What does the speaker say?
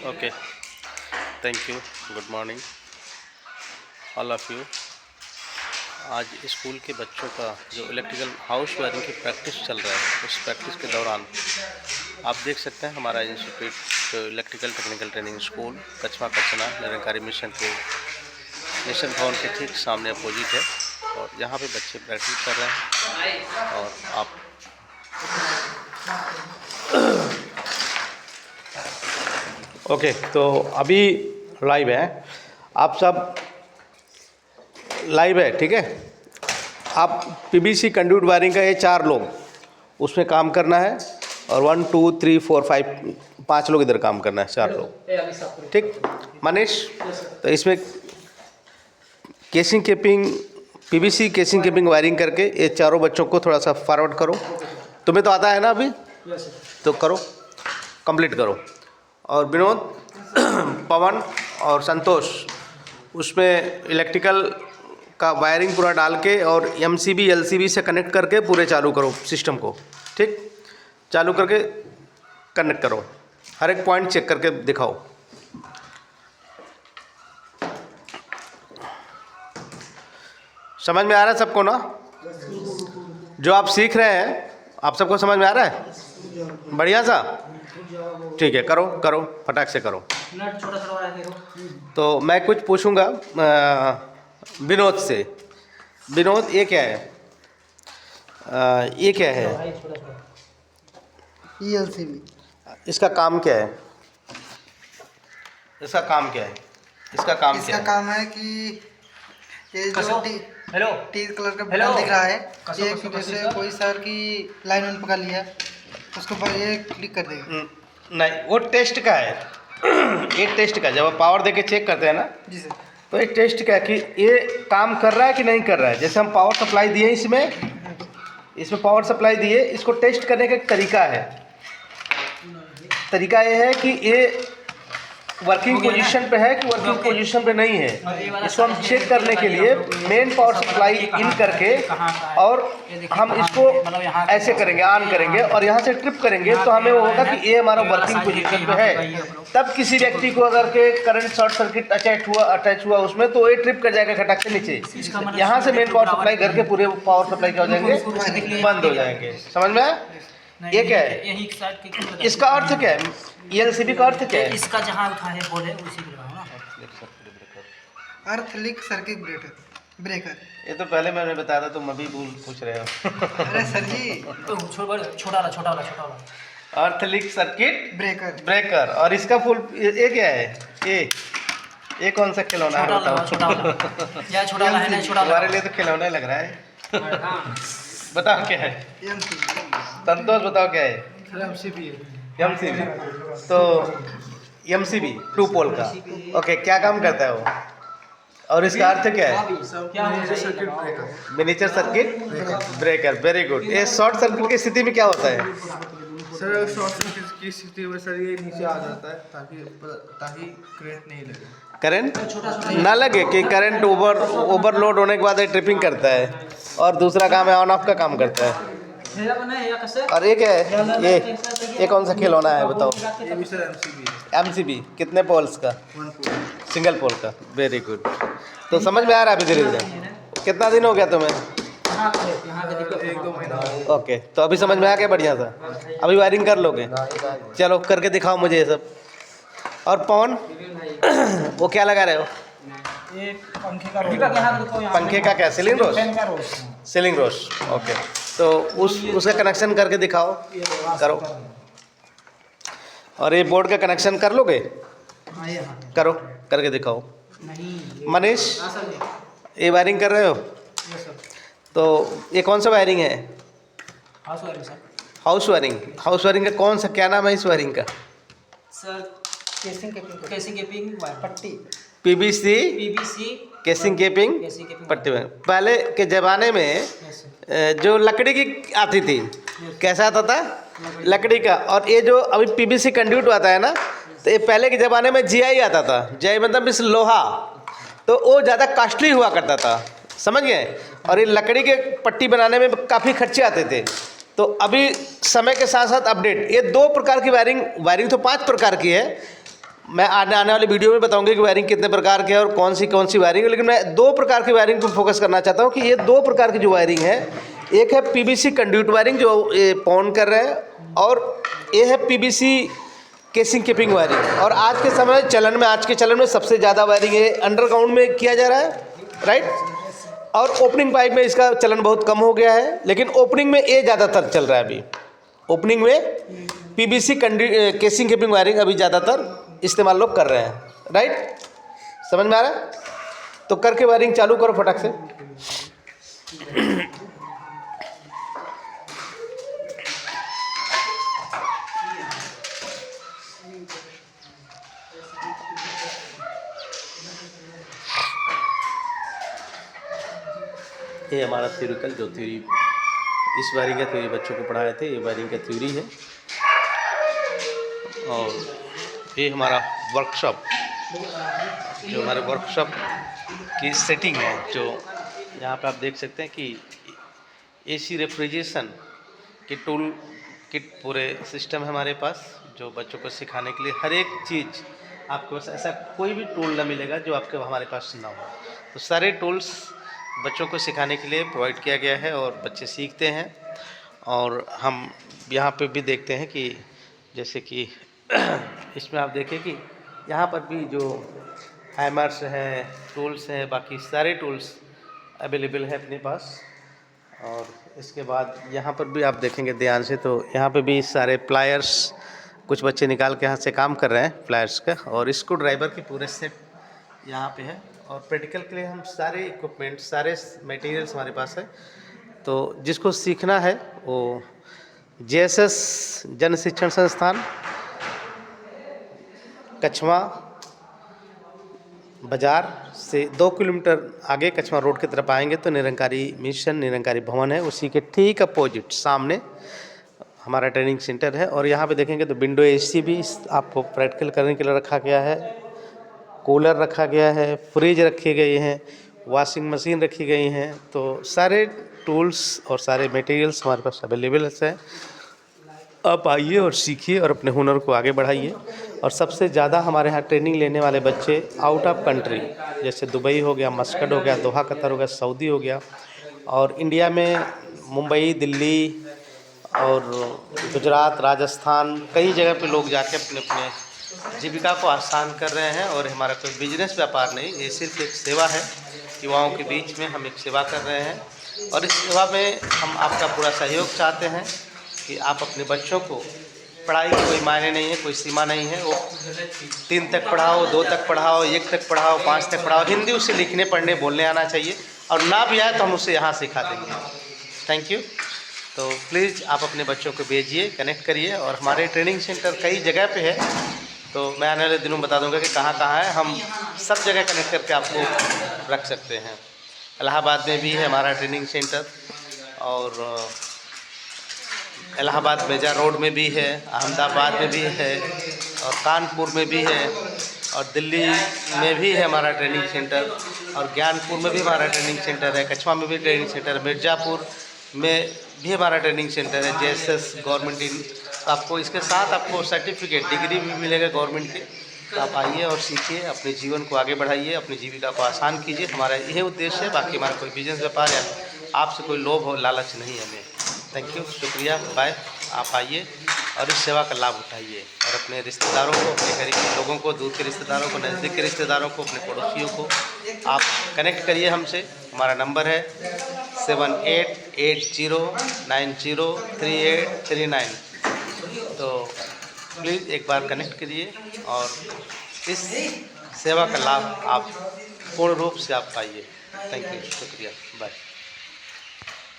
Okay, thank you. Good morning all of you. आज school के बच्चों का जो इलेक्ट्रिकल हाउस वायरिंग की प्रैक्टिस चल रहा है, उस प्रैक्टिस के दौरान आप देख सकते हैं हमारा institute technical training school कचवा Kachna Nirankari mission भवन के ठीक सामने अपोजिट है, और यहाँ पे बच्चे प्रैक्टिस कर रहे हैं। और आप ओके, तो अभी लाइव है, आप सब लाइव है, ठीक है। आप पीवीसी कंड्यूट वायरिंग का ये 4 लोग उसमें काम करना है, और 1 2 3 4 5 5 लोग इधर काम करना है, 4 लोग, ठीक। मनीष, तो इसमें केसिंग केपिंग पीवीसी केसिंग केपिंग वायरिंग करके ये चारों बच्चों को थोड़ा सा फॉरवर्ड करो। तुम्हें तो आता है ना अभी, तो करो, कंप्लीट करो। और विनोद, पवन और संतोष उसमें इलेक्ट्रिकल का वायरिंग पूरा डाल के और एमसीबी एलसीबी से कनेक्ट करके पूरे चालू करो सिस्टम को, ठीक। चालू करके कनेक्ट करो, हर एक पॉइंट चेक करके दिखाओ। समझ में आ रहा है सबको ना? जो आप सीख रहे हैं आप सबको समझ में आ रहा है? बढ़िया सा, ठीक है, करो करो, फटाक से करो। तो मैं कुछ पूछूंगा विनोद से। विनोद, ये क्या है? ये क्या है? ELCB। इसका काम क्या है? इसका काम क्या है? इसका काम क्या इसका है? काम है कि ये जो टी कलर का बटन दिख रहा है, ये जैसे कोई सर की लाइन वन पकड़ लिया, उसके ऊपर ये क्लिक कर देगा। नहीं, वो टेस्ट का है। ये टेस्ट का, जब आप पावर देके चेक करते हैं ना, जी सर, तो ये टेस्ट का है कि ये काम कर रहा है कि नहीं कर रहा है। जैसे हम पावर सप्लाई दिए इसमें पावर सप्लाई दिए, इसको टेस्ट करने का एक तरीका है। तरीका ये है कि ये वर्किंग पोजीशन पे है कि वर्किंग पोजीशन पे नहीं है। इसको हम चेक करने के लिए मेन पावर सप्लाई इन करके और हम इसको ऐसे करेंगे, ऑन करेंगे और यहाँ से ट्रिप करेंगे, तो हमें वो होगा कि ये हमारा वर्किंग पोजीशन पे है। तब किसी व्यक्ति को अगर के करंट शॉर्ट सर्किट अटैच हुआ उसमें, तो ये ट्रिप कर जाएगा खटक से नीचे। यहाँ से मेन पावर सप्लाई घर के पूरे पावर सप्लाई क्या हो जाएंगे? बंद हो जाएंगे। समझ में आया? ये क्या है? इसका अर्थ क्या है? ELCB का अर्थ क्या है? इसका जहाँ उठा है बोल है उसी को ना, अर्थ लिंक सर्किट ब्रेकर। ये तो पहले मैंने बताया था, तुम अभी पूछ रहे हो। अरे सर जी, तो छोटा वाला अर्थ लिंक सर्किट ब्रेकर। और इसका फुल ये क्या है? ये कौन सा खिलौना है बताओ? छोटा वाला है ना, छोटा वाला तुम्हारे लिए तो खिलौना लग रहा है। बताओ क्या है? संतोष, बताओ क्या है? MCB। तो MCB 2 पोल का, ओके, क्या काम करता है वो? और इसका अर्थ क्या है? Miniature circuit breaker. Very good. ये शॉर्ट सर्किट की स्थिति में क्या होता है? सर, शॉर्ट सर्किट की स्थिति में सर ये नीचे आ जाता है ताकि करंट नहीं लगे। करंट ना लगे कि करंट ओवरलोड होने के बाद ये ट्रिपिंग करता है, और दूसरा काम है ऑन ऑफ का काम करता है। और ये क्या है? ये कौन सा खिलौना है बताओ? ये भी सर MCB कितने पोल्स का? 1 पोल। सिंगल पोल का। Very good. तो समझ में आ रहा है अभी धीरे धीरे? कितना दिन हो गया तुम्हें? 1-2 महीना। ओके, तो अभी समझ में आ गया बढ़िया सा? अभी वायरिंग कर लोगे? चलो करके दिखाओ मुझे ये सब। और पवन, वो क्या लगा रहे हो? ये पंखे पंखे का क्या? सीलिंग रोस। ओके, तो उसका कनेक्शन करके दिखाओ। करो। और ये बोर्ड का कनेक्शन कर लोगे? करो, करके दिखाओ। मनीष, ये वायरिंग कर रहे हो? तो ये कौन सा वायरिंग है? हाउस वायरिंग का कौन सा, क्या नाम है इस वायरिंग का? सर केसिंग केपिंग पट्टी, PVC केसिंग केपिंग केसिंग पट्टी में। पहले के ज़माने में जो लकड़ी की आती थी, कैसा आता था? लकड़ी का। और ये जो अभी PVC कंड्यूट आता है ना, तो ये पहले के ज़माने में GI आता था। GI मतलब इस लोहा, तो वो ज़्यादा कॉस्टली हुआ करता था, समझ गए? और ये लकड़ी के पट्टी बनाने में काफ़ी खर्चे आते थे। तो अभी समय के साथ साथ अपडेट, ये 2 प्रकार की वायरिंग तो 5 प्रकार की है। मैं आने वाले वीडियो में बताऊंगा कि वायरिंग कितने प्रकार के हैं और कौन सी वायरिंग है, लेकिन मैं 2 प्रकार की वायरिंग पर फोकस करना चाहता हूं कि ये 2 प्रकार की जो वायरिंग है, एक है पीवीसी कंड्यूट वायरिंग जो ये पॉन कर रहे हैं, और ये है पीवीसी केसिंग कीपिंग वायरिंग। और आज के चलन में सबसे ज़्यादा वायरिंग ये अंडरग्राउंड में किया जा रहा है, राइट। और ओपनिंग पाइप में इसका चलन बहुत कम हो गया है, लेकिन ओपनिंग में ये ज़्यादातर चल रहा है। अभी ओपनिंग में पीवीसी केसिंग कीपिंग वायरिंग अभी ज़्यादातर इस्तेमाल लोग कर रहे हैं, राइट। समझ में आ रहा है? तो करके वायरिंग चालू करो फटाक से। ये हमारा थ्योरिकल जो थ्योरी इस वायरिंग का थ्योरी बच्चों को पढ़ाए थे, ये वायरिंग का थ्योरी है। और ये हमारा वर्कशॉप जो हमारे वर्कशॉप की सेटिंग है, जो यहाँ पे आप देख सकते हैं कि एसी रेफ्रिजरेशन की टूल किट पूरे सिस्टम है हमारे पास, जो बच्चों को सिखाने के लिए हर एक चीज़ आपके पास, ऐसा कोई भी टूल ना मिलेगा जो आपके हमारे पास ना हो। तो सारे टूल्स बच्चों को सिखाने के लिए प्रोवाइड किया गया है और बच्चे सीखते हैं। और हम यहाँ पे भी देखते हैं कि जैसे कि इसमें आप देखें कि यहाँ पर भी जो हैमर्स हैं, टूल्स हैं, बाकी सारे टूल्स अवेलेबल है अपने पास। और इसके बाद यहाँ पर भी आप देखेंगे ध्यान से, तो यहाँ पे भी सारे प्लायर्स कुछ बच्चे निकाल के यहाँ से काम कर रहे हैं प्लायर्स का, और स्क्रू ड्राइवर के पूरे सेट यहाँ पे है। और प्रैक्टिकल के लिए हम सारे इक्विपमेंट, सारे मटेरियल्स हमारे पास है। तो जिसको सीखना है वो JSS जन शिक्षण संस्थान, कछवा बाज़ार से 2 किलोमीटर आगे कछवा रोड की तरफ आएंगे तो निरंकारी मिशन, निरंकारी भवन है, उसी के ठीक अपोजिट सामने हमारा ट्रेनिंग सेंटर है। और यहाँ पे देखेंगे तो विंडो AC भी आपको प्रैक्टिकल करने के लिए रखा गया है, कूलर रखा गया है, फ्रिज रखे गए हैं, वॉशिंग मशीन रखी गई हैं। तो सारे टूल्स और सारे मटेरियल्स हमारे पास अवेलेबल है। आप आइए और सीखिए और अपने हुनर को आगे बढ़ाइए। और सबसे ज़्यादा हमारे यहाँ ट्रेनिंग लेने वाले बच्चे आउट ऑफ कंट्री, जैसे दुबई हो गया, मस्कट हो गया, दोहा कतर हो गया, सऊदी हो गया, और इंडिया में मुंबई, दिल्ली और गुजरात, राजस्थान, कई जगह पे लोग जाके अपने अपने जीविका को आसान कर रहे हैं। और हमारा कोई बिजनेस व्यापार नहीं, ये सिर्फ एक सेवा है। युवाओं के बीच में हम एक सेवा कर रहे हैं, और इस सेवा में हम आपका पूरा सहयोग चाहते हैं कि आप अपने बच्चों को, पढ़ाई की कोई मायने नहीं है, कोई सीमा नहीं है, वो 3 तक पढ़ाओ, 2 तक पढ़ाओ, 1 तक पढ़ाओ, 5 तक पढ़ाओ, हिंदी उसे लिखने पढ़ने बोलने आना चाहिए, और ना भी आए तो हम उसे यहाँ सिखा देंगे। Thank you. तो प्लीज़ आप अपने बच्चों को भेजिए, कनेक्ट करिए। और हमारे ट्रेनिंग सेंटर कई जगह पे है, तो मैं आने वाले दिनों में बता दूंगा कि कहाँ कहाँ है, हम सब जगह कनेक्ट करके आपको रख सकते हैं। इलाहाबाद में भी है हमारा ट्रेनिंग सेंटर, और इलाहाबाद बेजा रोड में भी है, अहमदाबाद में भी है, और कानपुर में भी है, और दिल्ली में भी है हमारा ट्रेनिंग सेंटर, और ज्ञानपुर में भी हमारा ट्रेनिंग सेंटर है, कछवा में भी ट्रेनिंग सेंटर है, मिर्ज़ापुर में भी हमारा ट्रेनिंग सेंटर है, JSS गवर्नमेंट इन। आपको इसके साथ आपको सर्टिफिकेट, डिग्री भी मिलेगा गवर्नमेंट के। तो आप आइए और सीखिए, अपने जीवन को आगे बढ़ाइए, अपनी जीविका को आसान कीजिए। हमारा यही उद्देश्य है, बाकी हमारा कोई बिजनेस व्यापार या आपसे कोई लोभ और लालच नहीं है हमें। थैंक यू, शुक्रिया, बाय। आप आइए और इस सेवा का लाभ उठाइए, और अपने रिश्तेदारों को, अपने करीब के लोगों को, दूर के रिश्तेदारों को, नज़दीक के रिश्तेदारों को, अपने पड़ोसियों को आप कनेक्ट करिए हमसे। हमारा नंबर है 7880903839। तो प्लीज़ एक बार कनेक्ट करिए और इस सेवा का लाभ आप पूर्ण रूप से आप पाइए। थैंक यू, शुक्रिया, बाय।